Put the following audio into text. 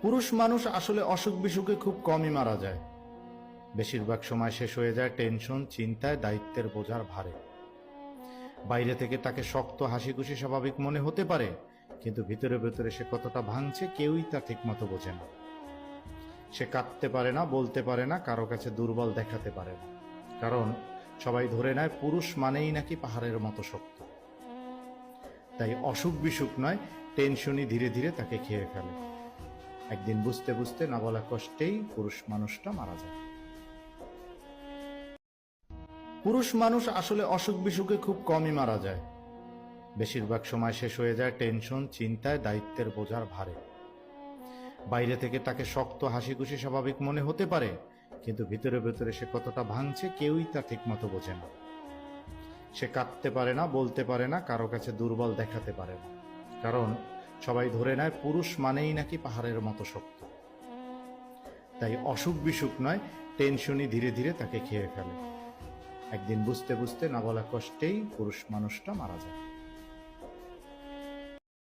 পুরুষ মানুষ আসলে অসুখ বিসুখে খুব কমই মারা যায়। বেশিরভাগ সময় শেষ হয়ে যায় টেনশন, চিন্তায়, দায়িত্বের বোঝার ভারে। বাইরে থেকে তাকে শক্ত, হাসি খুশি, স্বাভাবিক মনে হতে পারে, কিন্তু ভিতরে ভেতরে সে কতটা ভাঙছে কেউই তা ঠিক মতো বোঝে না। সে কাঁদতে পারে না, বলতে পারে না, কারো কাছে দুর্বল দেখাতে পারে না, কারণ সবাই ধরে নেয় পুরুষ মানেই নাকি পাহাড়ের মতো শক্ত। তাই অসুখ বিসুখ নয়, টেনশনই ধীরে ধীরে তাকে খেয়ে ফেলে। একদিন বুঝতে বুঝতে না বলা কষ্টেই পুরুষ মানুষটা মারা যায়। পুরুষ মানুষ আসলে অসুখ বিসুখে খুব কমই মারা যায়। বেশিরভাগ সময় শেষ হয়ে যায় টেনশন, চিন্তায়, দায়িত্বের বোঝার ভারে। বাইরে থেকে তাকে শক্ত, হাসি খুশি, স্বাভাবিক মনে হতে পারে, কিন্তু ভিতরে ভেতরে সে কতটা ভাঙছে কেউই তা ঠিক মতো বোঝে না। সে কাঁদতে পারে না, বলতে পারে না, কারো কাছে দুর্বল দেখাতে পারে না, কারণ সবাই ধরে নেয় পুরুষ মানেই নাকি পাহাড়ের মতো শক্ত। তাই অসুখ বিসুখ নয়, টেনশনই ধীরে ধীরে তাকে খেয়ে ফেলে। একদিন বুঝতে বুঝতে না বলা কষ্টেই পুরুষ মানুষটা মারা যায়।